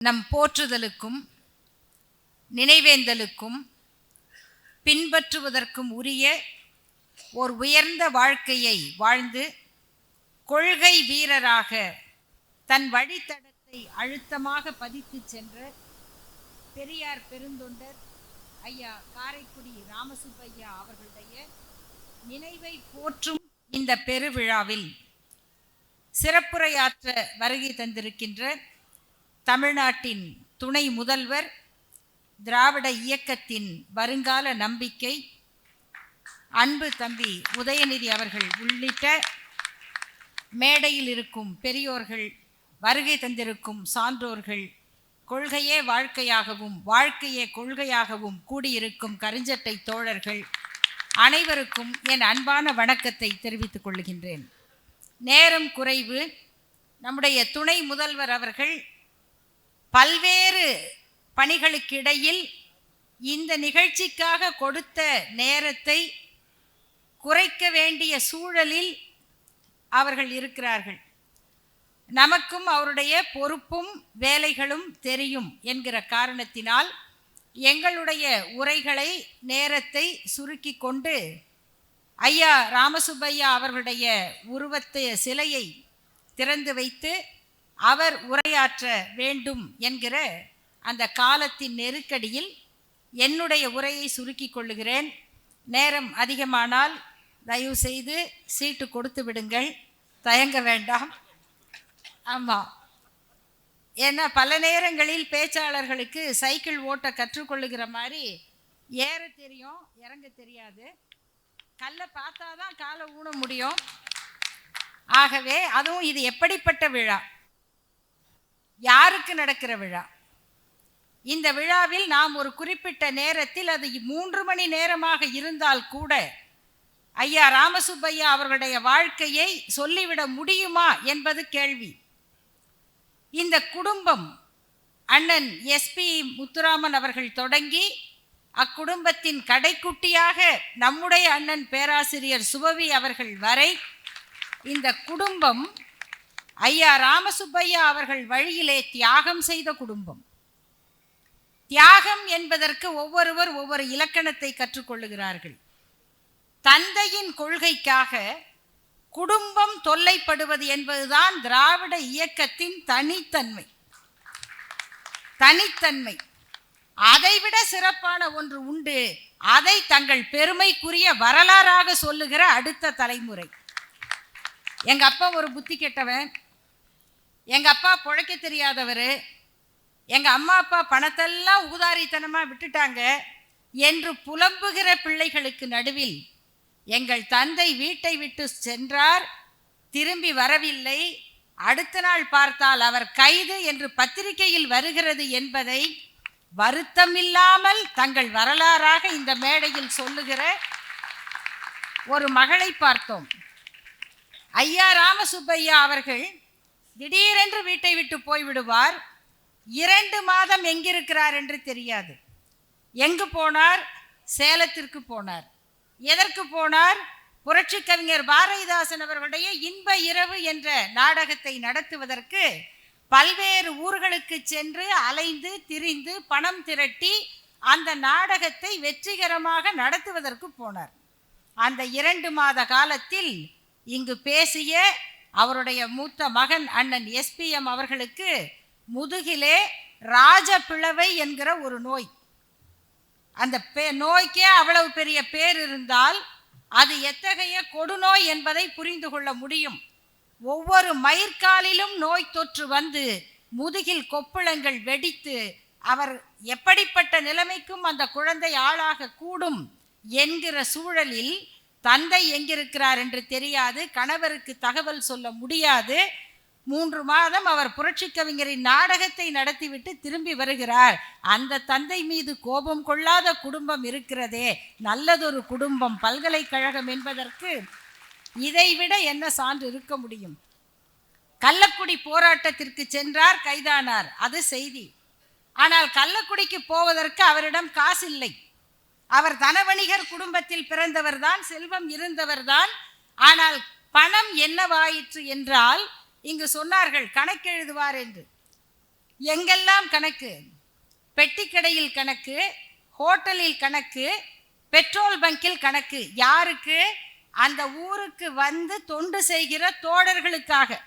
நம் போற்றுதலுக்கும் நினைவேந்தலுக்கும் பின்பற்றுவதற்கும் உரிய ஒரு உயர்ந்த வாழ்க்கையை வாழ்ந்து கொள்கை வீரராக தன் வழித்தடத்தை அழுத்தமாக பதித்து சென்ற பெரியார் பெருந்தொண்டர் ஐயா காரைக்குடி ராமசுப்பையா அவர்களுடைய நினைவை போற்றும் இந்த பெருவிழாவில் சிறப்புரையாற்ற வருகை தந்திருக்கின்ற தமிழ்நாட்டின் துணை முதல்வர், திராவிட இயக்கத்தின் வருங்கால நம்பிக்கை, அன்பு தம்பி உதயநிதி அவர்கள் உள்ளிட்ட மேடையில் இருக்கும் பெரியோர்கள், வருகை தந்திருக்கும் சான்றோர்கள், கொள்கையே வாழ்க்கையாகவும் வாழ்க்கையே கொள்கையாகவும் கூடியிருக்கும் கருஞ்சட்டை தோழர்கள் அனைவருக்கும் என் அன்பான வணக்கத்தை தெரிவித்துக் கொள்கின்றேன். நேரம் குறைவு. நம்முடைய துணை முதல்வர் அவர்கள் பல்வேறு பணிகளுக்கிடையில் இந்த நிகழ்ச்சிக்காக கொடுத்த நேரத்தை குறைக்க வேண்டிய சூழலில் அவர்கள் இருக்கிறார்கள். நமக்கும் அவருடைய பொறுப்பும் வேலைகளும் தெரியும் என்கிற காரணத்தினால் எங்களுடைய உரைகளை நேரத்தை சுருக்கி கொண்டு ஐயா ராமசுப்பையா அவர்களுடைய உருவத்தை சிலையை திறந்து வைத்து அவர் உரையாற்ற வேண்டும் என்கிற அந்த காலத்தின் நெருக்கடியில் என்னுடைய உரையை சுருக்கி கொள்ளுகிறேன். நேரம் அதிகமானால் தயவு செய்து சீட்டு கொடுத்து விடுங்கள், தயங்க வேண்டாம். ஆமாம், ஏன்னா பல நேரங்களில் பேச்சாளர்களுக்கு சைக்கிள் ஓட்ட கற்றுக்கொள்ளுகிற மாதிரி ஏற தெரியும், இறங்க தெரியாது. கல்லை பார்த்தா தான் காலை ஊன முடியும். ஆகவே அதுவும் இது எப்படிப்பட்ட விழா, யாருக்கு நடக்கிற விழா? இந்த விழாவில் நாம் ஒரு குறிப்பிட்ட நேரத்தில், அது 3 மணி நேரமாக இருந்தால் கூட ஐயா ராமசுப்பையா அவர்களுடைய வாழ்க்கையை சொல்லிவிட முடியுமா என்பது கேள்வி. இந்த குடும்பம் அண்ணன் எஸ்பி முத்துராமன் அவர்கள் தொடங்கி அக்குடும்பத்தின் கடைக்குட்டியாக நம்முடைய அண்ணன் பேராசிரியர் சுபவி அவர்கள் வரை இந்த குடும்பம் ஐயா ராமசுப்பையா அவர்கள் வழியிலே தியாகம் செய்த குடும்பம். தியாகம் என்பதற்கு ஒவ்வொருவர் ஒவ்வொரு இலக்கணத்தை கற்றுக்கொள்ளுகிறார்கள். தந்தையின் கொள்கைக்காக குடும்பம் தொல்லைப்படுவது என்பதுதான் திராவிட இயக்கத்தின் தனித்தன்மை. அதைவிட சிறப்பான ஒன்று உண்டு. அதை தங்கள் பெருமைக்குரிய வரலாறாக சொல்லுகிற அடுத்த தலைமுறை. எங்க அப்பா ஒரு புத்தி கெட்டவன், எங்க அப்பா பிழைக்க தெரியாதவர், எங்க அம்மா அப்பா பணத்தெல்லாம் ஊதாரித்தனமாக விட்டுட்டாங்க என்று புலம்புகிற பிள்ளைகளுக்கு நடுவில் எங்கள் தந்தை வீட்டை விட்டு சென்றார், திரும்பி வரவில்லை, அடுத்த நாள் பார்த்தால் அவர் கைது என்று பத்திரிகையில் வருகிறது என்பதை வருத்தமில்லாமல் தங்கள் வரலாறாக இந்த மேடையில் சொல்லுகிற ஒரு மகளை பார்த்தோம். ஐயா ராமசுப்பையா அவர்கள் திடீரென்று வீட்டை விட்டு போய்விடுவார். 2 மாதம் எங்கிருக்கிறார் என்று தெரியாது. எங்கு போனார்? சேலத்திற்கு போனார். எதற்கு போனார்? புரட்சி கவிஞர் பாரதிதாசன் அவர்களுடைய இன்ப இரவு என்ற நாடகத்தை நடத்துவதற்கு பல்வேறு ஊர்களுக்கு சென்று அலைந்து திரிந்து பணம் திரட்டி அந்த நாடகத்தை வெற்றிகரமாக நடத்துவதற்கு போனார். அந்த 2 மாத காலத்தில் இங்கு பேசிய அவருடைய மூத்த மகன் அண்ணன் எஸ்பிஎம் அவர்களுக்கு முதுகிலே ராஜபிளவை என்கிற ஒரு நோய். அந்த நோய்க்கே அவ்வளவு பெரிய பேர் இருந்தால் அது எத்தகைய கொடுநோய் என்பதை புரிந்து கொள்ள முடியும். ஒவ்வொரு மயிர்காலிலும் நோய் தொற்று வந்து முதுகில் கொப்புளங்கள் வெடித்து அவர் எப்படிப்பட்ட நிலைமைக்கும் அந்த குழந்தை ஆளாக கூடும் என்கிற சூழலில் தந்தை எங்கிருக்கிறார் என்று தெரியாது, கணவருக்கு தகவல் சொல்ல முடியாது. 3 மாதம் அவர் புரட்சி கவிஞரின் நாடகத்தை நடத்திவிட்டு திரும்பி வருகிறார். அந்த தந்தை மீது கோபம் கொள்ளாத குடும்பம் இருக்கிறதே, நல்லதொரு குடும்பம், பல்கலைக்கழகம் என்பதற்கு இதைவிட என்ன சான்று இருக்க முடியும்? கள்ளக்குடி போராட்டத்திற்கு சென்றார், கைதானார், அது செய்தி. ஆனால் கள்ளக்குடிக்கு போவதற்கு அவரிடம் காசு இல்லை. அவர் தனவணிகர் குடும்பத்தில் பிறந்தவர்தான், செல்வம் இருந்தவர்தான். ஆனால் பணம் என்னவாயிற்று என்றால், இங்கு சொன்னார்கள் கணக்கெழுதுவார் என்று. எங்கெல்லாம் கணக்கு, பெட்டிக்கடையில் கணக்கு, ஹோட்டலில் கணக்கு, பெட்ரோல் பங்கில் கணக்கு. யாருக்கு? அந்த ஊருக்கு வந்து தொண்டு செய்கிற தோழர்களுக்காக.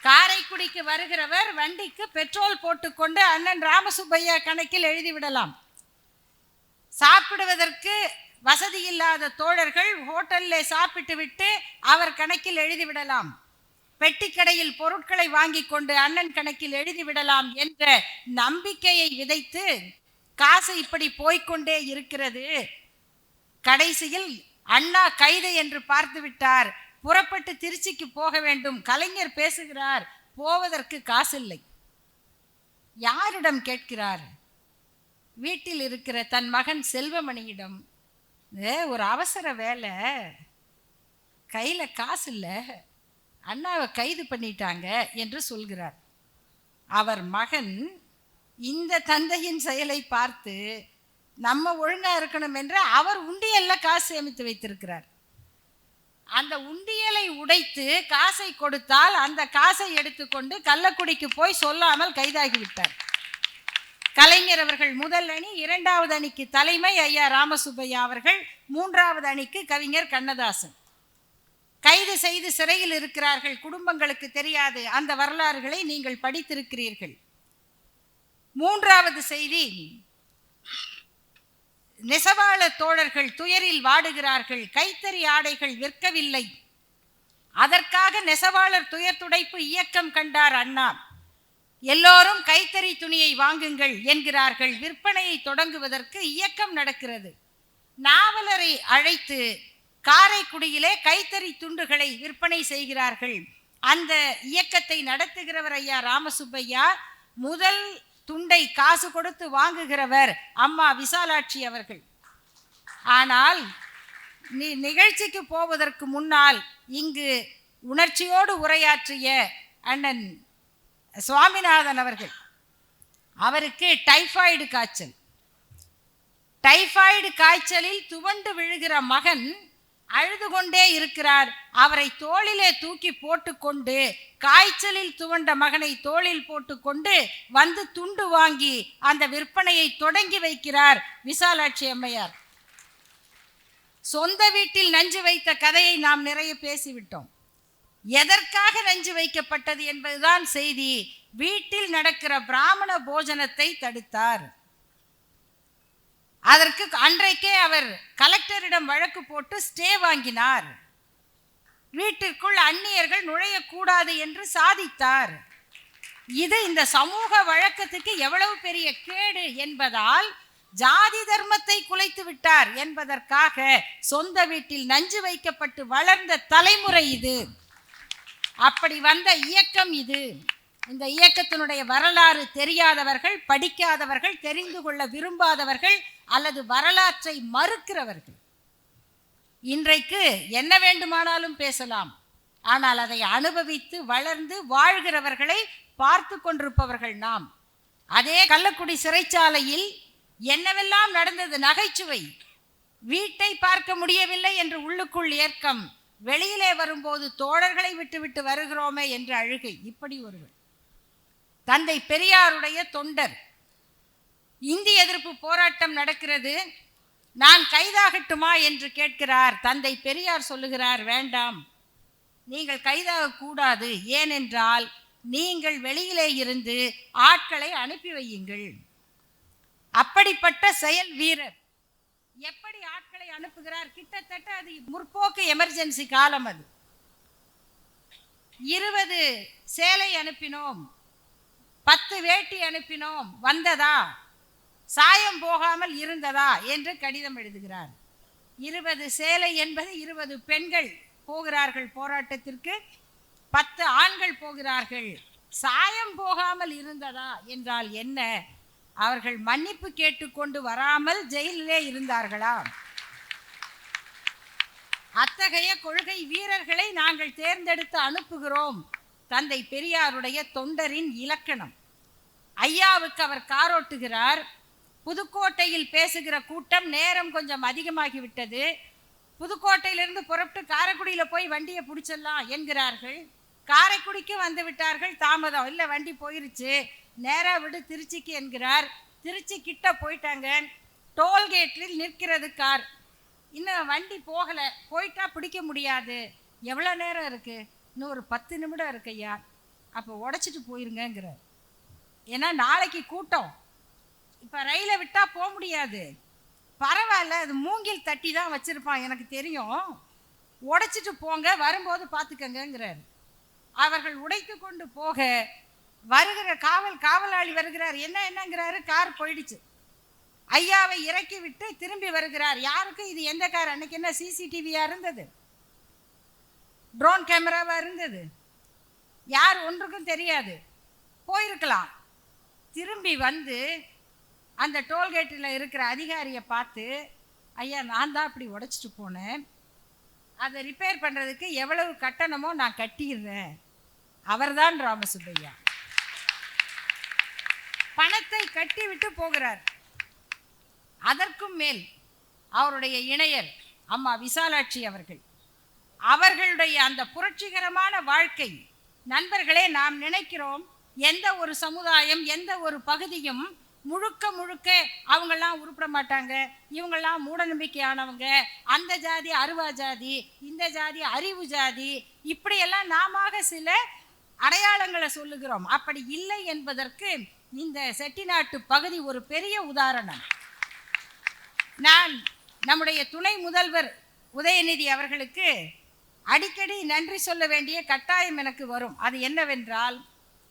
காரைக்குடிக்கு வருகிறவர் வண்டிக்கு பெட்ரோல் போட்டுக்கொண்டு அண்ணன் ராமசுப்பையா கணக்கில் எழுதிவிடலாம். சாப்பிடுவதற்கு வசதி இல்லாத தோழர்கள் ஹோட்டலில் சாப்பிட்டு விட்டு அவர் கணக்கில் எழுதிவிடலாம். பெட்டிக்கடையில் பொருட்களை வாங்கி கொண்டு அண்ணன் கணக்கில் எழுதிவிடலாம் என்ற நம்பிக்கையை விதைத்து காசு இப்படி போய்கொண்டே இருக்கிறது. கடைசியில் அண்ணா கைது என்று பார்த்து விட்டார். புறப்பட்டு திருச்சிக்கு போக வேண்டும். கலைஞர் பேசுகிறார், போவதற்கு காசு இல்லை. யாரிடம் கேட்கிறார்? வீட்டில் இருக்கிற தன் மகன் செல்வமணியிடம். ஒரு அவசர வேலை, கையில் காசு இல்லை, அண்ணாவை கைது பண்ணிட்டாங்க என்று சொல்கிறார். அவர் மகன் இந்த தந்தையின் செயலை பார்த்து நம்ம ஒழுங்கா இருக்கணும் என்று அவர் உண்டியல்ல காசு சேமித்து வைத்திருக்கிறார். அந்த உண்டியலை உடைத்து காசை கொடுத்தால் அந்த காசை எடுத்துக்கொண்டு கள்ளக்குடிக்கு போய் சொல்லாமல் கைதாகிவிட்டார். கலைஞர் அவர்கள் முதல் அணி, இரண்டாவது அணிக்கு தலைமை ஐயா ராமசுப்பையா அவர்கள், மூன்றாவது அணிக்கு கவிஞர் கண்ணதாசன். கைது செய்து சிறையில் இருக்கிறார்கள். குடும்பங்களுக்கு தெரியாது. அந்த வரலாறுகளை நீங்கள் படித்திருக்கிறீர்கள். மூன்றாவது செய்தி, நெசவாள தோழர்கள் துயரில் வாடுகிறார்கள். கைத்தறி ஆடைகள் விற்கவில்லை. அதற்காக நெசவாளர் துயர் துடைப்பு இயக்கம் கண்டார் அண்ணா. எல்லோரும் கைத்தறி துணியை வாங்குங்கள் என்கிறார்கள். விற்பனையை தொடங்குவதற்கு இயக்கம் நடக்கிறது. நாவலரை அழைத்து காரைக்குடியிலே கைத்தறி துண்டுகளை விற்பனை செய்கிறார்கள். அந்த இயக்கத்தை நடத்துகிறவர் ஐயா ராமசுப்பையா. முதல் துண்டை காசு கொடுத்து வாங்குகிறவர் அம்மா விசாலாட்சி அவர்கள். ஆனால் நிகழ்ச்சிக்கு போவதற்கு முன்னால் இங்கு உணர்ச்சியோடு உரையாற்றிய அண்ணன் சுவாமிநாதன் அவர்கள், அவருக்கு டைபாய்டு காய்ச்சல். டைபாய்டு காய்ச்சலில் துவண்டு விழுகிற மகன் அழுது கொண்டே இருக்கிறார். அவரை தோளிலே தூக்கி போட்டுக்கொண்டு, காய்ச்சலில் துவண்ட மகனை தோளில் போட்டுக்கொண்டு வந்து துண்டு வாங்கி அந்த விற்பனையை தொடங்கி வைக்கிறார் விசாலாட்சி அம்மையார். சொந்த வீட்டில் நஞ்சு வைத்த கதையை நாம் நிறைய பேசிவிட்டோம். எதற்காக நஞ்சு வைக்கப்பட்டது என்பதுதான் செய்தி. வீட்டில் நடக்கிற பிராமண போஜனத்தை தடுத்தார். அதற்கு அன்றைக்கே அவர் கலெக்டரிடம் வழக்கு போட்டு ஸ்டே வாங்கினார். வீட்டிற்குள் அந்நியர்கள் நுழையக்கூடாது என்று சாதித்தார். இது இந்த சமூக வழக்கத்துக்கு எவ்வளவு பெரிய கேடு என்பதால் ஜாதி தர்மத்தை குலைத்து விட்டார் என்பதற்காக சொந்த வீட்டில் நஞ்சு வைக்கப்பட்டு வளர்ந்த தலைமுறை இது. அப்படி வந்த இயக்கம் இது. இந்த இயக்கத்தினுடைய வரலாறு தெரியாதவர்கள், படிக்காதவர்கள், தெரிந்து கொள்ள விரும்பாதவர்கள் அல்லது வரலாற்றை மறுக்கிறவர்கள் இன்றைக்கு என்ன வேண்டுமானாலும் பேசலாம். ஆனால் அதை அனுபவித்து வளர்ந்து வாழ்கிறவர்களை பார்த்து கொண்டிருப்பவர்கள் நாம். அதே கள்ளக்குடி சிறைச்சாலையில் என்னவெல்லாம் நடந்தது? நகைச்சுவை. வீட்டை பார்க்க முடியவில்லை என்று உள்ளுக்குள் ஏற்கம், வெளியிலே வரும்போது தோழர்களை விட்டுவிட்டு வருகிறோமே என்று அழுகை. இப்படி ஒருவர் தந்தை பெரியாருடைய தொண்டர். இந்தி எதிர்ப்பு போராட்டம் நடக்கிறது, நான் கைதாகட்டுமா என்று கேட்கிறார். தந்தை பெரியார் சொல்லுகிறார், வேண்டாம், நீங்கள் கைதாக கூடாது. ஏனென்றால் நீங்கள் வெளியிலே இருந்து ஆட்களை அனுப்பி வையுங்கள். அப்படிப்பட்ட செயல் வீரர். எப்படி ஆட்களை அனுப்புகிறார்? கிட்டத்தட்ட அது முற்போக்கு எமர்ஜென்சி காலம். அது 20 சேலை அனுப்பினோம், 10 வேட்டி அனுப்பினோம், வந்ததா? சாயம் போகாமல் இருந்ததா என்று கடிதம் எழுதுகிறார். 20 சேலை என்பது 20 பெண்கள் போகிறார்கள் போராட்டத்திற்கு, 10 ஆண்கள் போகிறார்கள். சாயம் போகாமல் இருந்ததா என்றால் என்ன? அவர்கள் மன்னிப்பு கேட்டுக்கொண்டு வராமல் ஜெயிலிலே இருந்தார்களா? அத்தகைய கொள்கை வீரர்களை நாங்கள் தேர்ந்தெடுத்து அனுப்புகிறோம். தந்தை பெரியாருடைய தொண்டரின் இலக்கணம். ஐயாவுக்கு அவர் காரோட்டுகிறார். புதுக்கோட்டையில் பேசுகிற கூட்டம் நேரம் கொஞ்சம் அதிகமாகிவிட்டது. புதுக்கோட்டையிலிருந்து புறப்பட்டு காரைக்குடியில் போய் வண்டியை பிடிச்சிடலாம் என்கிறார்கள். காரைக்குடிக்கு வந்து விட்டார்கள், தாமதம் இல்லை, வண்டி போயிருச்சு. நேராக விடு திருச்சிக்கு என்கிறார். திருச்சி கிட்ட போயிட்டாங்க. டோல்கேட்டில் நிற்கிறது கார். இன்னும் வண்டி போகலை. போயிட்டா பிடிக்க முடியாது. எவ்வளோ நேரம் இருக்குது? இன்னும் ஒரு 10 நிமிடம் இருக்கு ஐயா. அப்போ உடச்சிட்டு போயிருங்கிறார். ஏன்னா நாளைக்கு கூட்டம். இப்போ ரயிலை விட்டால் போக முடியாது. பரவாயில்ல, அது மூங்கில் தட்டி தான் வச்சுருப்பான், எனக்கு தெரியும். உடைச்சிட்டு போங்க, வரும்போது பார்த்துக்கங்கிறார். அவர்கள் உடைத்து கொண்டு போக வருகிற காவலாளி வருகிறார். என்னங்கிறாரு? கார் போயிடுச்சு. ஐயாவை இறக்கி விட்டு திரும்பி வருகிறார். யாருக்கும் இது எந்த கார்? அன்னைக்கு என்ன சிசிடிவியாக இருந்தது? ட்ரோன் கேமராவாக இருந்தது? யார் ஒன்றுக்கும் தெரியாது. போயிருக்கலாம். திரும்பி வந்து அந்த டோல்கேட்டில் இருக்கிற அதிகாரியை பார்த்து, ஐயா நான் தான் அப்படி உடைச்சிட்டு போனேன், அதை ரிப்பேர் பண்ணுறதுக்கு எவ்வளவு கட்டணமோ நான் கட்டிடுறேன். அவர்தான் ராமசுப்பையா. பணத்தை கட்டி விட்டு போகிறார். அதற்கும் மேல் அவருடைய இணையர் அம்மா விசாலாட்சி அவர்களுடைய அந்த புரட்சிகரமான வாழ்க்கை. நண்பர்களே, நாம் நினைக்கிறோம் எந்த ஒரு சமுதாயம், எந்த ஒரு பகுதியும் முழுக்க அவங்கெல்லாம் உருப்பட மாட்டாங்க, இவங்கெல்லாம் மூட நம்பிக்கையானவங்க, அந்த ஜாதி அருவா ஜாதி, இந்த ஜாதி அறிவு ஜாதி, இப்படியெல்லாம் நாம சில அடையாளங்களை சொல்லுகிறோம். அப்படி இல்லை என்பதற்கு இந்த செட்டிநாட்டு பகுதி ஒரு பெரிய உதாரணம். நான் நம்முடைய துணை முதல்வர் உதயநிதி அவர்களுக்கு அடிக்கடி நன்றி சொல்ல வேண்டிய கட்டாயம் எனக்கு வரும். அது என்னவென்றால்,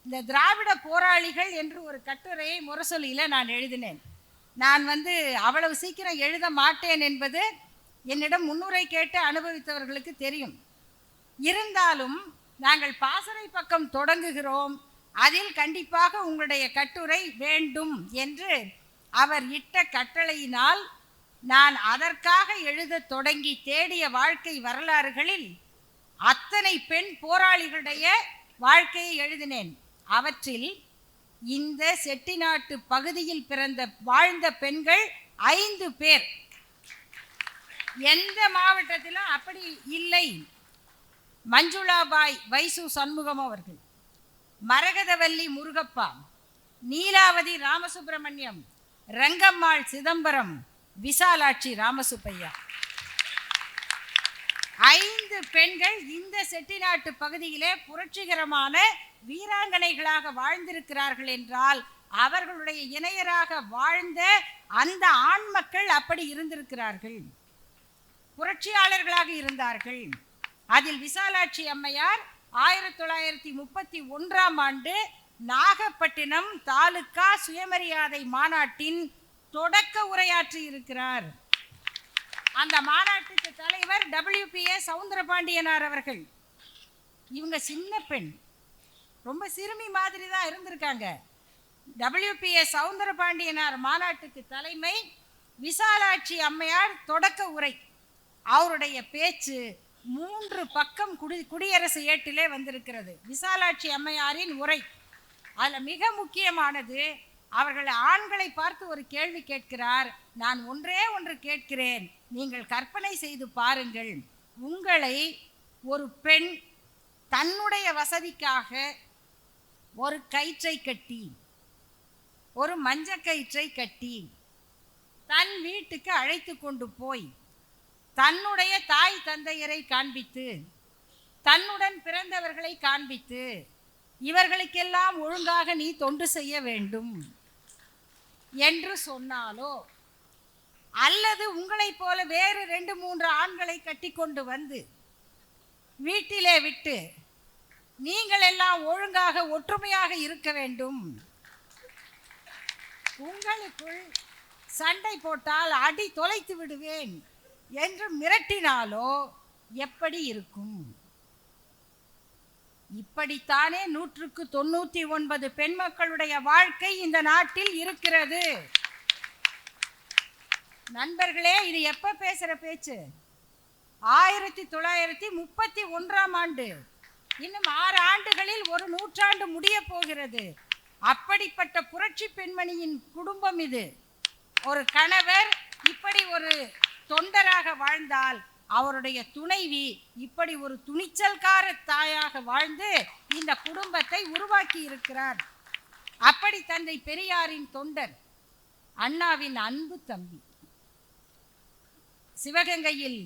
இந்த திராவிட போராளிகள் என்று ஒரு கட்டுரையை முரசொலியில் நான் எழுதினேன். நான் அவ்வளவு சீக்கிரம் எழுத மாட்டேன் என்பது என்னிடம் முன்னுரை கேட்டு அனுபவித்தவர்களுக்கு தெரியும். இருந்தாலும் நாங்கள் பாசறை பக்கம் தொடங்குகிறோம், அதில் கண்டிப்பாக உங்களுடைய கட்டுரை வேண்டும் என்று அவர் இட்ட கட்டளையினால் நான் அதற்காக எழுத தொடங்கி தேடிய வாழ்க்கை வரலாறுகளில் அத்தனை பெண் போராளிகளுடைய வாழ்க்கையை எழுதினேன். அவற்றில் இந்த செட்டிநாட்டு பகுதியில் வாழ்ந்த பெண்கள் 5 பேர். எந்த மாவட்டத்திலும் அப்படி இல்லை. மஞ்சுளாபாய் வைசு சண்முகம் அவர்கள், மரகதவல்லி முருகப்பா, நீலாவதி ராமசுப்பிரமணியம், ரங்கம்மாள் சிதம்பரம், விசாலாட்சி ராமசுப்பையா, 5 பெண்கள் இந்த செட்டிநாட்டு பகுதியிலே புரட்சிகரமான வீராங்கனைகளாக வாழ்ந்திருக்கிறார்கள் என்றால், அவர்களுடைய இணையராக வாழ்ந்த அந்த ஆண் மக்கள் அப்படி இருந்திருக்கிறார்கள், புரட்சியாளர்களாக இருந்தார்கள். அதில் விசாலாட்சி அம்மையார் 1931ஆம் ஆண்டு நாகப்பட்டினம் தாலுகா சுயமரியாதை மாநாட்டின் தொடக்க உரையாற்றி இருக்கிறார். அந்த மாநாட்டுக்கு தலைவர் WPA சவுந்தரபாண்டியனார் அவர்கள். இவங்க சின்ன பெண், ரொம்ப சிறுமி மாதிரி தான் இருந்திருக்காங்க. WPA சவுந்தரபாண்டியனார் மாநாட்டுக்கு தலைமை, விசாலாட்சி அம்மையார் தொடக்க உரை. அவருடைய பேச்சு 3 பக்கம் குடியரசு ஏட்டிலே வந்திருக்கிறது. விசாலாட்சி அம்மையாரின் உரை. அதில் மிக முக்கியமானது, அவர்கள் ஆண்களை பார்த்து ஒரு கேள்வி கேட்கிறார். நான் ஒன்றே ஒன்று கேட்கிறேன், நீங்கள் கற்பனை செய்து பாருங்கள், உங்களை ஒரு பெண் தன்னுடைய வசதிக்காக ஒரு கயிற்றை கட்டி, ஒரு மஞ்சக்கயிற்றை கட்டி தன் வீட்டுக்கு அழைத்து கொண்டு போய் தன்னுடைய தாய் தந்தையரை காண்பித்து, தன்னுடன் பிறந்தவர்களை காண்பித்து, இவர்களுக்கெல்லாம் ஒழுங்காக நீ தொண்டு செய்ய வேண்டும் என்று சொன்னாலோ, அல்லது உங்களைப் போல வேறு 2-3 ஆண்களை கட்டி கொண்டு வந்து வீட்டிலே விட்டு நீங்கள் எல்லாம் ஒழுங்காக ஒற்றுமையாக இருக்க வேண்டும், உங்களுக்குள் சண்டை போட்டால் அடி தொலைத்து விடுவேன் என்று மிரட்டினாலோ எப்படி இருக்கும்? இப்படித்தானே 199 பெண் மக்களுடைய வாழ்க்கை இந்த நாட்டில் இருக்கிறது. நண்பர்களே, இது எப்ப பேசுற பேச்சு? 1931ஆம் ஆண்டு. இன்னும் 6 ஆண்டுகளில் ஒரு நூற்றாண்டு முடிய போகிறது. அப்படிப்பட்ட புரட்சி பெண்மணியின் குடும்பம் இது. ஒரு கணவர் இப்படி ஒரு தொண்டராக வாழ்ந்தால், அவருடைய துணைவி இப்படி ஒரு துணிச்சல்கார தாயாக வாழ்ந்து இந்த குடும்பத்தை உருவாக்கி இருக்கிறார். அப்படி தந்தை பெரியாரின் தொண்டர், அண்ணாவின் அன்பு தம்பி, சிவகங்கையில்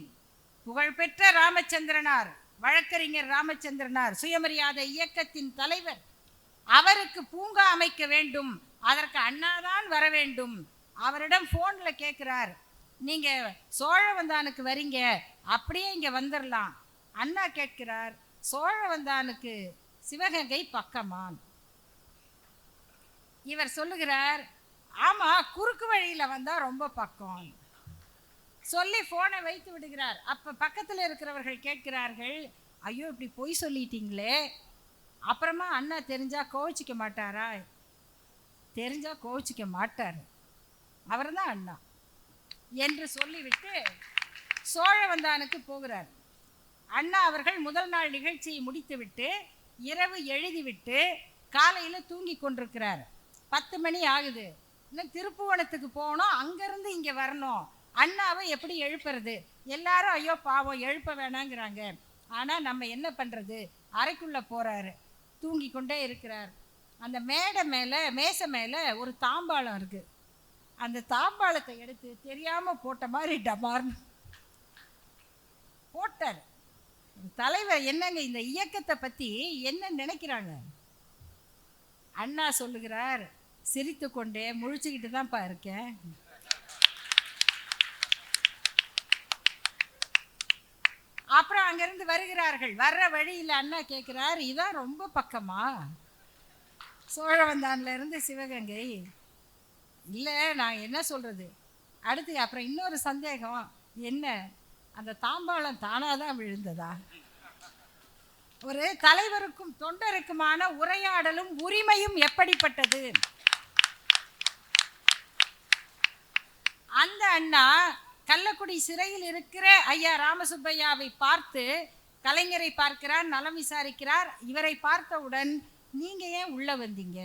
புகழ்பெற்ற ராமச்சந்திரனார், வழக்கறிஞர் ராமச்சந்திரனார், சுயமரியாதை இயக்கத்தின் தலைவர். அவருக்கு பூங்கா அமைக்க வேண்டும், அதற்கு அண்ணாதான் வர வேண்டும். அவரிடம் ஃபோனில் கேட்குறார், நீங்கள் சோழவந்தானுக்கு வரீங்க, அப்படியே இங்கே வந்துடலாம். அண்ணா கேட்கிறார், சோழவந்தானுக்கு சிவகங்கை பக்கமான். இவர் சொல்லுகிறார், ஆமாம், குறுக்கு வழியில் வந்தால் ரொம்ப பக்கம் சொல்லி ஃபோனை வைத்து விடுகிறார். அப்போ பக்கத்தில் இருக்கிறவர்கள் கேட்கிறார்கள், ஐயோ இப்படி பொய் சொல்லிட்டீங்களே, அப்புறமா அண்ணா தெரிஞ்சா கோவிச்சிக்க மாட்டாரா? தெரிஞ்சா கோவிச்சிக்க மாட்டார், அவர் தான் அண்ணா என்று சொல்லிவிட்டு சோழவந்தானுக்கு போகிறார். அண்ணா அவர்கள் முதல் நாள் நிகழ்ச்சியை முடித்துவிட்டு இரவு எழுதிவிட்டு காலையில் தூங்கி கொண்டிருக்கிறார். 10 மணி ஆகுது. இன்னும் திருப்புவனத்துக்கு போகணும், அங்கேருந்து இங்கே வரணும். அண்ணாவை எப்படி எழுப்புறது? எல்லாரும் ஐயோ பாவம் எழுப்ப வேணாங்கிறாங்க. ஆனால் நம்ம என்ன பண்ணுறது? அறைக்குள்ளே போகிறாரு, தூங்கி கொண்டே இருக்கிறார். அந்த மேசை மேலே ஒரு தாம்பாளம் இருக்குது. அந்த தாம்பாளத்தை எடுத்து தெரியாமல் போட்ட மாதிரி டபார்னு போட்டார். தலைவர் என்னங்க இந்த இயக்கத்தை பற்றி என்ன நினைக்கிறாங்க? அண்ணா சொல்லுகிறார், சிரித்து கொண்டே, முழிச்சுக்கிட்டு தான்ப்பா இருக்கேன். அப்புறம் அங்கேருந்து வருகிறார்கள். வர்ற வழியில் அண்ணா கேட்குறார், இதான் ரொம்ப பக்கமா சோழவந்தான்லேருந்து சிவகங்கை? இல்லை, நான் என்ன சொல்கிறது அடுத்து. அப்புறம் இன்னொரு சந்தேகம், என்ன அந்த தாம்பாளம் தானாக தான் விழுந்ததா? ஒரு தலைவருக்கும் தொண்டருக்குமான உரையாடலும் உரிமையும் எப்படிப்பட்டது? அந்த அண்ணா கள்ளக்குடி சிறையில் இருக்கிற ஐயா ராமசுப்பையாவை பார்த்து கலைஞரை பார்க்கிறார், நலம் விசாரிக்கிறார். இவரை பார்த்தவுடன் நீங்க ஏன் உள்ள வந்தீங்க?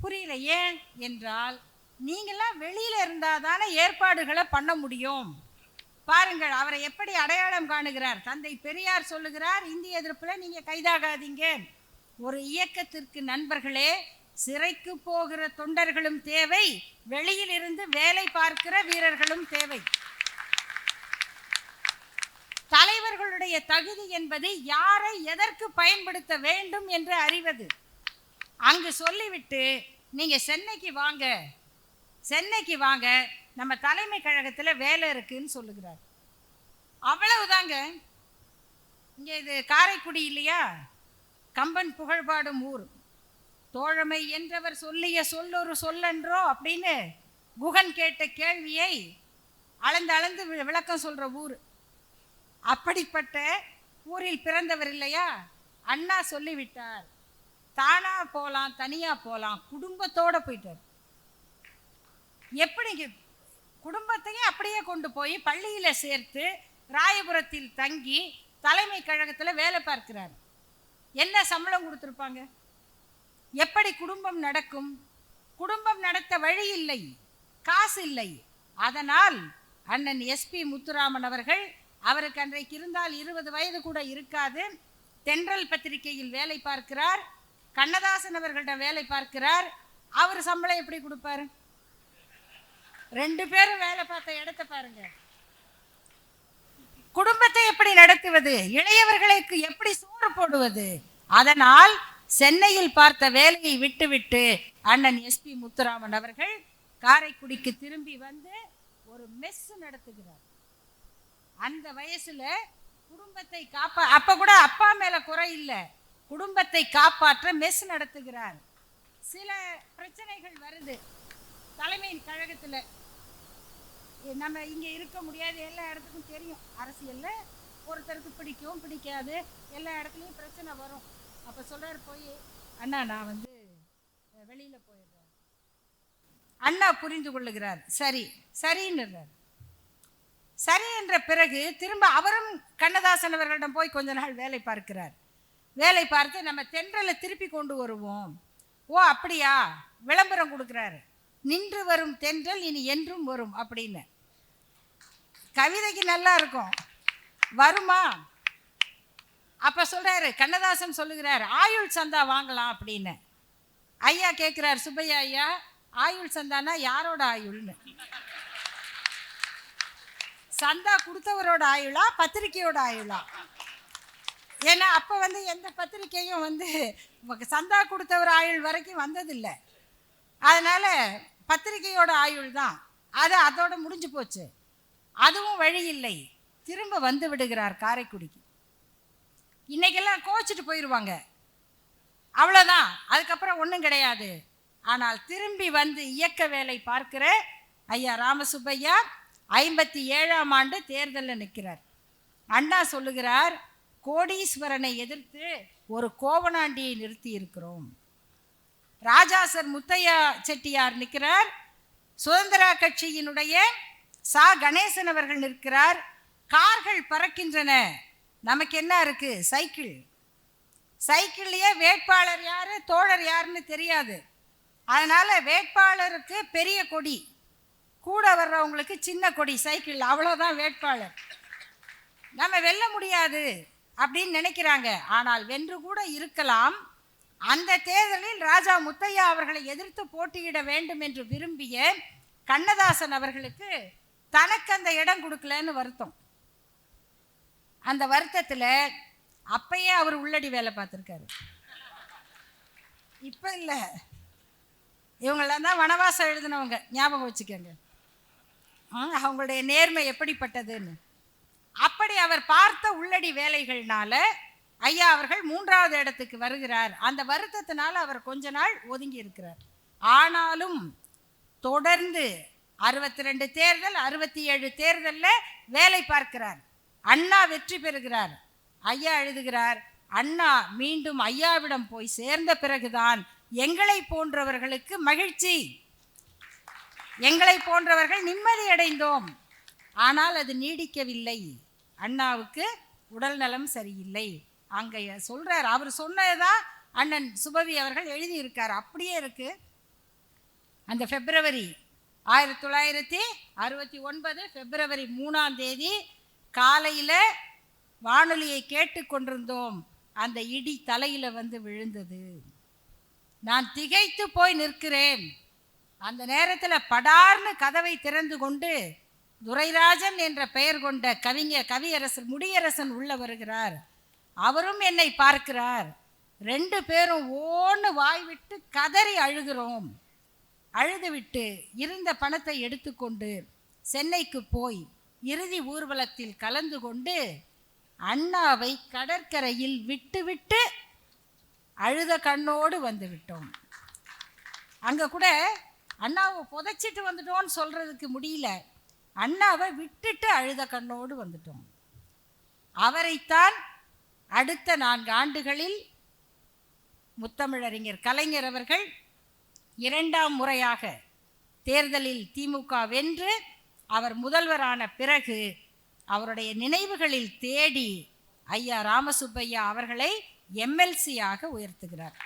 புரியல. ஏன் என்றால், நீங்களாம் வெளியில இருந்தாதானே ஏற்பாடுகளை பண்ண முடியும். பாருங்கள் அவரை எப்படி அடையாளம் காணுகிறார். தந்தை பெரியார் சொல்லுகிறார், இந்திய எதிர்ப்புல நீங்க கைதாகாதீங்க. ஒரு இயக்கத்திற்கு நண்பர்களே, சிறைக்கு போகிற தொண்டர்களும் தேவை, வெளியில் இருந்து வேலை பார்க்கிற வீரர்களும் தேவை. தலைவர்களுடைய தகுதி என்பது யாரை எதற்கு பயன்படுத்த வேண்டும் என்று அறிவது. அங்கு சொல்லிவிட்டு நீங்க சென்னைக்கு வாங்க, நம்ம தலைமை கழகத்தில் வேலை இருக்குன்னு சொல்லுகிறார். அவ்வளவுதாங்க. இங்கே இது காரைக்குடி இல்லையா, கம்பன் புகழ்பாடும் ஊர். தோழமை என்றவர் சொல்லிய சொல்லொரு சொல்லன்றோ அப்படின்னு குகன் கேட்ட கேள்வியை அளந்து விளக்கம் சொல்ற ஊர். அப்படிப்பட்ட ஊரில் பிறந்தவர் இல்லையா. அண்ணா சொல்லிவிட்டார், தானா போகலாம், தனியா போகலாம், குடும்பத்தோட போயிட்டார். எப்படி குடும்பத்தையும் அப்படியே கொண்டு போய் பள்ளியில் சேர்த்து ராயபுரத்தில் தங்கி தலைமை கழகத்தில் வேலை பார்க்கிறார். என்ன சம்பளம் கொடுத்துருப்பாங்க? எப்படி குடும்பம் நடக்கும்? குடும்பம் நடத்த வழி இல்லை, காசு இல்லை. அதனால் அண்ணன் எஸ்பி முத்துராமன் அவர்கள், அவருக்கு அன்றைக்கு இருந்தால் 20 வயது கூட இருக்காது, தென்றல் பத்திரிகையில் வேலை பார்க்கிறார். கண்ணதாசன் அவர்களிடம் வேலை பார்க்கிறார். அவர் சம்பளம் எப்படி கொடுப்பாரு? 2 பேரும் வேலை பார்த்த இடத்தை பாருங்க. குடும்பத்தை எப்படி நடத்துவது? இளையவர்களுக்கு எப்படி சோறு போடுவது? அதனால் சென்னையில் பார்த்த வேலையை விட்டுவிட்டு அண்ணன் எஸ்பி முத்துராமன் அவர்கள் காரைக்குடிக்கு திரும்பி வந்து ஒரு மெஸ் நடத்துகிறார். அந்த வயசுல குடும்பத்தை அப்ப கூட அப்பா மேல குறை இல்லை, குடும்பத்தை காப்பாற்ற மெஸ் நடத்துகிறார். சில பிரச்சனைகள் வருது தலைமை கழகத்தில். நம்ம இங்கே இருக்க முடியாது, எல்லா இடத்துக்கும் தெரியும். அரசியலில் ஒருத்தருக்கு பிடிக்கும் பிடிக்காது, எல்லா இடத்துலையும் பிரச்சனை வரும். அப்போ சொல்கிறார் போய், அண்ணா நான் வெளியில் போயிடுறேன். அண்ணா புரிந்து கொள்ளுகிறார். சரின்னுறார். சரி என்ற பிறகு திரும்ப அவரும் கண்ணதாசன் அவர்களிடம் போய் கொஞ்ச நாள் வேலை பார்க்கிறார். வேலை பார்த்து நம்ம தென்றலை திருப்பி கொண்டு வருவோம். ஓ அப்படியா? விளம்பரம் கொடுக்குறாரு, நின்று வரும் தென்றல் இனி என்றும் வரும் அப்படின்னு. கவிதைக்கு நல்லா இருக்கும், வருமா? அப்போ சொல்கிறாரு, கண்ணதாசன் சொல்லுகிறார், ஆயுள் சந்தா வாங்கலாம் அப்படின்னு. ஐயா கேட்குறார், சுப்பையா ஐயா, ஆயுள் சந்தானா யாரோட ஆயுள்னு? சந்தா கொடுத்தவரோட ஆயுளா பத்திரிக்கையோட ஆயுளா? ஏன்னா அப்போ எந்த பத்திரிக்கையும் சந்தா கொடுத்தவர் ஆயுள் வரைக்கும் வந்ததில்லை. அதனால் பத்திரிக்கையோட ஆயுள் தான், அது அதோட முடிஞ்சு போச்சு. அதுவும் வழி இல்லை, திரும்ப வந்து விடுகிறார் காரைக்குடிக்கு. இன்னைக்கெல்லாம் கோச்சிட்டு போயிடுவாங்க, அவ்வளோதான், அதுக்கப்புறம் ஒன்றும் கிடையாது. ஆனால் திரும்பி வந்து இயக்க வேலை பார்க்கிற ஐயா ராமசுப்பையா 57ஆம் ஆண்டு தேர்தலில் நிற்கிறார். அண்ணா சொல்லுகிறார், கோடீஸ்வரனை எதிர்த்து ஒரு கோவனாண்டியை நிறுத்தி இருக்கிறோம். ராஜாசர் முத்தையா செட்டியார் நிற்கிறார், சுதந்திரா கட்சியினுடைய சா கணேசன் அவர்கள் நிற்கிறார். கார்கள் பறக்கின்றன, நமக்கு என்ன இருக்கு? சைக்கிள். சைக்கிள்லேயே வேட்பாளர் யார் தோழர் யாருன்னு தெரியாது. அதனால் வேட்பாளருக்கு பெரிய கொடி, கூட வர்றவங்களுக்கு சின்ன கொடி சைக்கிள், அவ்வளோதான் வேட்பாளர். நம்ம வெல்ல முடியாது அப்படின்னு நினைக்கிறாங்க. ஆனால் வென்று கூட இருக்கலாம். அந்த தேர்தலில் ராஜா முத்தையா அவர்களை எதிர்த்து போட்டியிட வேண்டும் என்று விரும்பிய கண்ணதாசன் அவர்களுக்கு தனக்கு அந்த இடம் கொடுக்கலன்னு வருத்தம். அந்த வருத்தத்தில் அப்பயே அவர் உள்ளடி வேலை பார்த்துருக்காரு. இப்போ இல்லை, இவங்களாம் தான் வனவாசம் எழுதினவங்க, ஞாபகம் வச்சுக்கோங்க அவங்களுடைய நேர்மை எப்படிப்பட்டதுன்னு. அப்படி அவர் பார்த்த உள்ளடி வேலைகள்னால ஐயா அவர்கள் 3வது இடத்துக்கு வருகிறார். அந்த வருத்தத்தினால அவர் கொஞ்ச நாள் ஒதுங்கி இருக்கிறார். ஆனாலும் தொடர்ந்து 62 தேர்தல் 67 தேர்தலில் வேலை பார்க்கிறார். அண்ணா வெற்றி பெறுகிறார். ஐயா எழுதுகிறார், அண்ணா மீண்டும் ஐயாவிடம் போய் சேர்ந்த பிறகுதான் எங்களை போன்றவர்களுக்கு மகிழ்ச்சி, எங்களை போன்றவர்கள் நிம்மதி அடைந்தோம். ஆனால் அது நீடிக்கவில்லை. அண்ணாவுக்கு உடல் நலம் சரியில்லை. அங்கே சொல்கிறார், அவர் சொன்னதுதான் அண்ணன் சுபவி அவர்கள் எழுதியிருக்கார், அப்படியே இருக்கு. அந்த பிப்ரவரி 1969 பிப்ரவரி 3ஆம் தேதி காலையில் வானொலியை கேட்டுக்கொண்டிருந்தோம். அந்த இடி தலையில் விழுந்தது. நான் திகைத்து போய் நிற்கிறேன். அந்த நேரத்தில் படார்னு கதவை திறந்து கொண்டு துரைராஜன் என்ற பெயர் கொண்ட கவியரசன் முடியரசன் உள்ள வருகிறார். அவரும் என்னை பார்க்கிறார். 2 பேரும் ஓன்னு வாய்விட்டு கதறி அழுகிறோம். அழுதுவிட்டு இருந்த பணத்தை எடுத்துக்கொண்டு சென்னைக்கு போய் இறுதி ஊர்வலத்தில் கலந்து கொண்டு அண்ணாவை கடற்கரையில் விட்டுவிட்டு அழுத கண்ணோடு வந்து விட்டோம். அங்கே கூட அண்ணாவை புதைச்சிட்டு வந்துட்டோன்னு சொல்கிறதுக்கு முடியல, அண்ணாவை விட்டுட்டு அழுத கண்ணோடு வந்துட்டோம். அவரைத்தான் அடுத்த 4 ஆண்டுகளில் முத்தமிழறிஞர் கலைஞர் அவர்கள் 2ஆம் முறையாக தேர்தலில் திமுக வென்று அவர் முதல்வரான பிறகு அவருடைய நினைவுகளில் தேடி ஐயா ராமசுப்பையா அவர்களை எம்எல்சியாக உயர்த்துகிறார்.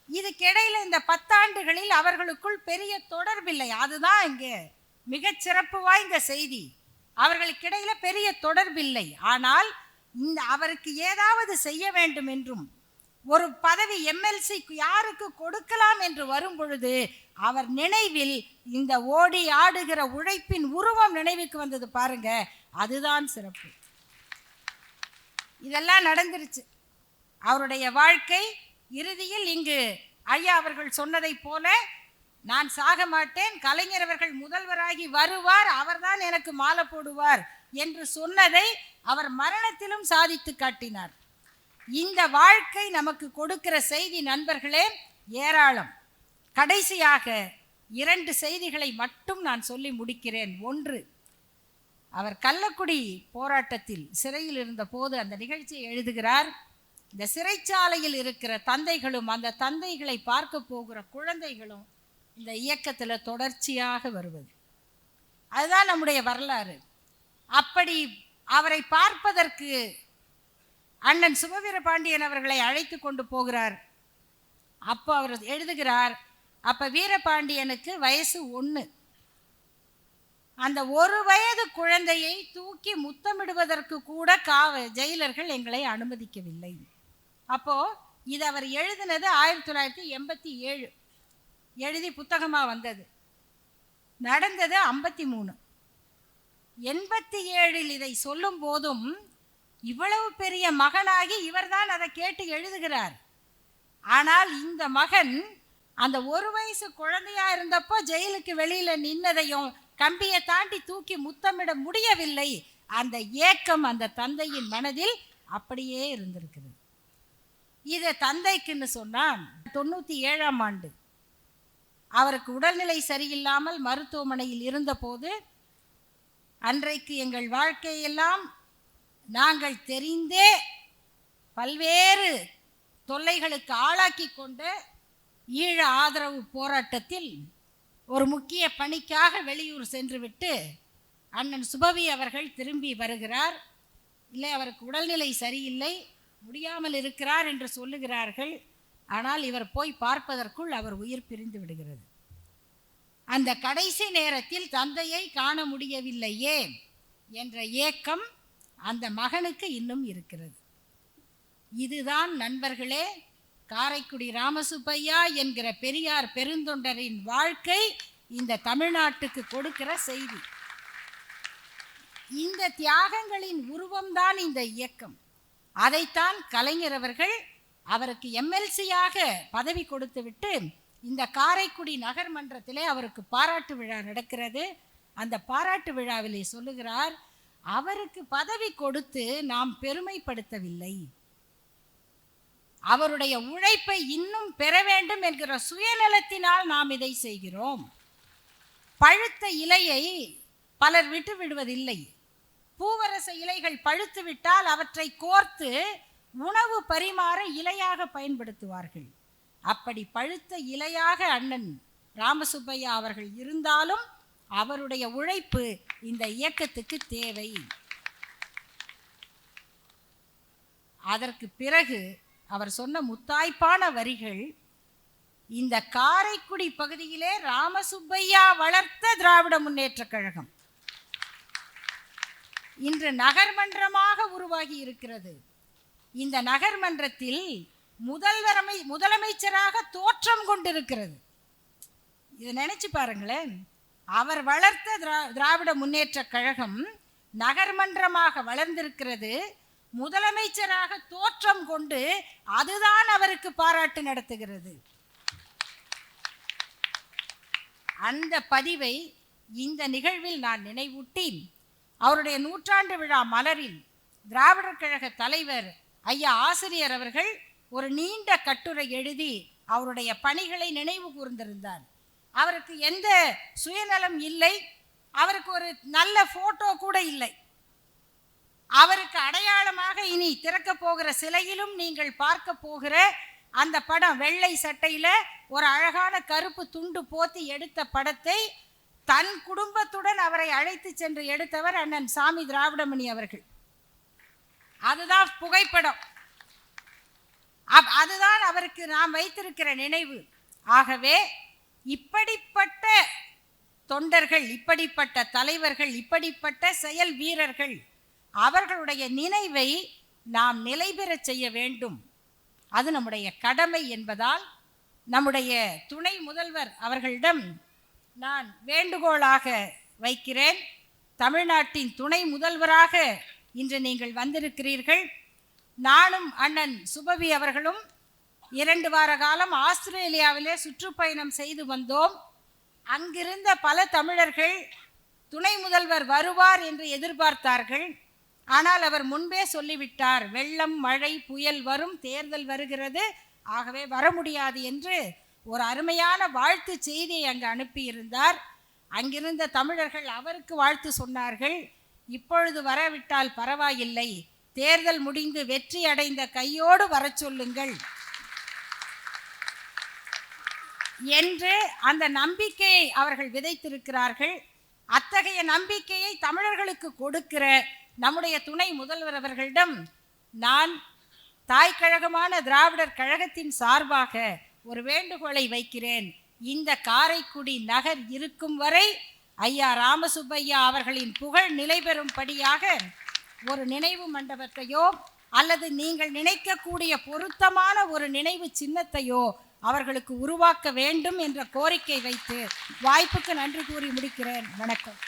இதுக்கிடையில் இந்த 10 ஆண்டுகளில் அவர்களுக்குள் பெரிய தொடர்பில்லை. அதுதான் இங்கே மிகச்சிறப்பு வாய்ந்த செய்தி. அவர்களுக்கிடையில பெரிய தொடர்பில்லை. ஆனால் அவருக்கு ஏதாவது செய்ய வேண்டும் என்றும் ஒரு பதவி எம்எல்சி யாருக்கு கொடுக்கலாம் என்று வரும் பொழுது அவர் நினைவில் இந்த ஓடி ஆடுகிற உழைப்பின் உருவம் நினைவுக்கு வந்தது பாருங்க, அதுதான் சிறப்பு. இதெல்லாம் நடந்துருச்சு. அவருடைய வாழ்க்கை இறுதியில் இங்கு ஐயா அவர்கள் சொன்னதை போல நான் சாக மாட்டேன், கலைஞர் அவர்கள் முதல்வராகி வருவார், அவர்தான் எனக்கு மாலை போடுவார் என்று சொன்னதை அவர் மரணத்திலும் சாதித்து காட்டினார். இந்த வாழ்க்கை நமக்கு கொடுக்கிற செய்தி நண்பர்களே ஏராளம். கடைசியாக 2 செய்திகளை மட்டும் நான் சொல்லி முடிக்கிறேன். 1, அவர் கள்ளக்குடி போராட்டத்தில் சிறையில் இருந்த போது அந்த நிகழ்ச்சியை எழுதுகிறார். இந்த சிறைச்சாலையில் இருக்கிற தந்தைகளும் அந்த தந்தைகளை பார்க்க போகிற குழந்தைகளும் இந்த இயக்கத்தில் தொடர்ச்சியாக வருவது, அதுதான் நம்முடைய வரலாறு. அப்படி அவரை பார்ப்பதற்கு அண்ணன் சுபவீரபாண்டியன் அவர்களை அழைத்து கொண்டு போகிறார். அப்போ அவர் எழுதுகிறார், அப்போ வீரபாண்டியனுக்கு வயசு 1. அந்த 1 வயது குழந்தையை தூக்கி முத்தமிடுவதற்கு கூட ஜெயிலர்கள் எங்களை அனுமதிக்கவில்லை. அப்போ இது அவர் எழுதினது 1987, எழுதி புத்தகமாக வந்தது. நடந்தது 53. 87 இதை சொல்லும் போதும் இவ்வளவு பெரிய மகனாகி இவர்தான் அதை கேட்டு எழுதுகிறார். ஆனால் இந்த மகன் அந்த 1 வயசு குழந்தையா இருந்தப்போ ஜெயிலுக்கு வெளியில நின்னதையும் கம்பியை தாண்டி தூக்கி முத்தமிட முடியவில்லை. அந்த ஏக்கம் அந்த தந்தையின் மனதில் அப்படியே இருந்திருக்கிறது. இதை தந்தைக்குன்னு சொன்னான். 97ஆம் ஆண்டு அவருக்கு உடல்நிலை சரியில்லாமல் மருத்துவமனையில் இருந்தபோது, அன்றைக்கு எங்கள் வாழ்க்கையெல்லாம் நாங்கள் தெரிந்தே பல்வேறு தொல்லைகளுக்கு ஆளாக்கி கொண்ட ஈழ ஆதரவு போராட்டத்தில் ஒரு முக்கிய பணிக்காக வெளியூர் சென்றுவிட்டு அண்ணன் சுபவி அவர்கள் திரும்பி வருகிறார். இல்லை, அவருக்கு உடல்நிலை சரியில்லை, முடியாமல் இருக்கிறார் என்று சொல்லுகிறார்கள். ஆனால் இவர் போய் பார்ப்பதற்குள் அவர் உயிர் பிரிந்து விடுகிறது. அந்த கடைசி நேரத்தில் தந்தையை காண முடியவில்லையே என்ற ஏக்கம் அந்த மகனுக்கு இன்னும் இருக்கிறது. இதுதான் நண்பர்களே காரைக்குடி ராமசுப்பையா என்கிற பெரியார் பெருந்தொண்டரின் வாழ்க்கை இந்த தமிழ்நாட்டுக்கு கொடுக்கிற செய்தி. இந்த தியாகங்களின் உருவம்தான் இந்த இயக்கம். அதைத்தான் கலைஞர் அவர்கள் அவருக்கு எம்எல்சியாக பதவி கொடுத்துவிட்டு இந்த காரைக்குடி நகர்மன்றத்திலே அவருக்கு பாராட்டு விழா நடக்கிறது. அந்த பாராட்டு விழாவிலே சொல்லுகிறார், அவருக்கு பதவி கொடுத்து நாம் பெருமைப்படுத்தவில்லை, அவருடைய உழைப்பை இன்னும் பெற வேண்டும் என்கிற சுயநலத்தினால் நாம் இதை செய்கிறோம். பழுத்த இலையை பலர் விட்டு விடுவதில்லை. பூவரச இலைகள் பழுத்து விட்டால் அவற்றை கோர்த்து உணவு பரிமாற இலையாக பயன்படுத்துவார்கள். அப்படி பழுத்த இலையாக அண்ணன் ராமசுப்பையா அவர்கள் இருந்தாலும் அவருடைய உழைப்பு இந்த இயக்கத்துக்கு தேவை. அதற்கு பிறகு அவர் சொன்ன முத்தாய்ப்பான வரிகள், இந்த காரைக்குடி பகுதியிலே ராமசுப்பையா வளர்த்த திராவிட முன்னேற்ற கழகம் இன்று நகர்மன்றமாக உருவாகி இருக்கிறது. இந்த நகர்மன்றத்தில் முதலமைச்சராக தோற்றம் கொண்டிருக்கிறது. இதை நினைச்சு பாருங்களேன். அவர் வளர்த்த திராவிட முன்னேற்ற கழகம் நகர்மன்றமாக வளர்ந்திருக்கிறது. முதலமைச்சராக தோற்றம் கொண்டு அதுதான் அவருக்கு பாராட்டு நடத்துகிறது. அந்த பதிவை இந்த நிகழ்வில் நான் நினைவூட்டி, அவருடைய 100ஆண்டு விழா மலரில் திராவிடர் கழக தலைவர் ஐயா ஆசிரியர் அவர்கள் ஒரு நீண்ட கட்டுரை எழுதி அவருடைய பணிகளை நினைவு கூர்ந்திருந்தார். அவருக்கு எந்த சுயநலம் இல்லை, அவருக்கு ஒரு நல்ல போட்டோ கூட இல்லை. அவருக்கு அடையாளமாக இனி திறக்க போகிற சிலையிலும் நீங்கள் பார்க்க போகிற அந்த படம், வெள்ளை சட்டையில ஒரு அழகான கருப்பு துண்டு போத்தி எடுத்த படத்தை தன் குடும்பத்துடன் அவரை அழைத்து சென்று எடுத்தவர் அண்ணன் சாமி திராவிடமணி அவர்கள். அதுதான் புகைப்படம். அதுதான் அவருக்கு நாம் வைத்திருக்கிற நினைவு. ஆகவே இப்படிப்பட்ட தொண்டர்கள், இப்படிப்பட்ட தலைவர்கள், இப்படிப்பட்ட செயல் வீரர்கள், அவர்களுடைய நினைவை நாம் நிலை பெறச் செய்ய வேண்டும். அது நம்முடைய கடமை என்பதால் நம்முடைய துணை முதல்வர் அவர்களிடம் நான் வேண்டுகோளாக வைக்கிறேன். தமிழ்நாட்டின் துணை முதல்வராக இன்று நீங்கள் வந்திருக்கிறீர்கள். நானும் அண்ணன் சுபவி அவர்களும் 2 வார காலம் ஆஸ்திரேலியாவிலே சுற்றுப்பயணம் செய்து வந்தோம். அங்கிருந்த பல தமிழர்கள் துணை முதல்வர் வருவார் என்று எதிர்பார்த்தார்கள். ஆனால் அவர் முன்பே சொல்லிவிட்டார், வெள்ளம், மழை, புயல் வரும், தேர்தல் வருகிறது, ஆகவே வர முடியாது என்று ஒரு அருமையான வாழ்த்து செய்தியை அங்கு அனுப்பியிருந்தார். அங்கிருந்த தமிழர்கள் அவருக்கு வாழ்த்து சொன்னார்கள். இப்பொழுது வரவிட்டால் பரவாயில்லை, தேர்தல் முடிந்து வெற்றி அடைந்த கையோடு வர சொல்லுங்கள் என்று அந்த நம்பிக்கையை அவர்கள் விதைத்திருக்கிறார்கள். அத்தகைய நம்பிக்கையை தமிழர்களுக்கு கொடுக்கிற நம்முடைய துணை முதல்வர் அவர்களிடம் நான் தாய் கழகமான திராவிடர் கழகத்தின் சார்பாக ஒரு வேண்டுகோளை வைக்கிறேன். இந்த காரைக்குடி நகர் இருக்கும் வரை ஐயா ராமசுப்பையா அவர்களின் புகழ் நிலை பெறும்படியாக ஒரு நினைவு மண்டபத்தையோ அல்லது நீங்கள் நினைக்கக்கூடிய பொருத்தமான ஒரு நினைவு சின்னத்தையோ அவர்களுக்கு உருவாக்க வேண்டும் என்ற கோரிக்கை வைத்து வாய்ப்புக்கு நன்றி கூறி முடிக்கிறேன். வணக்கம்.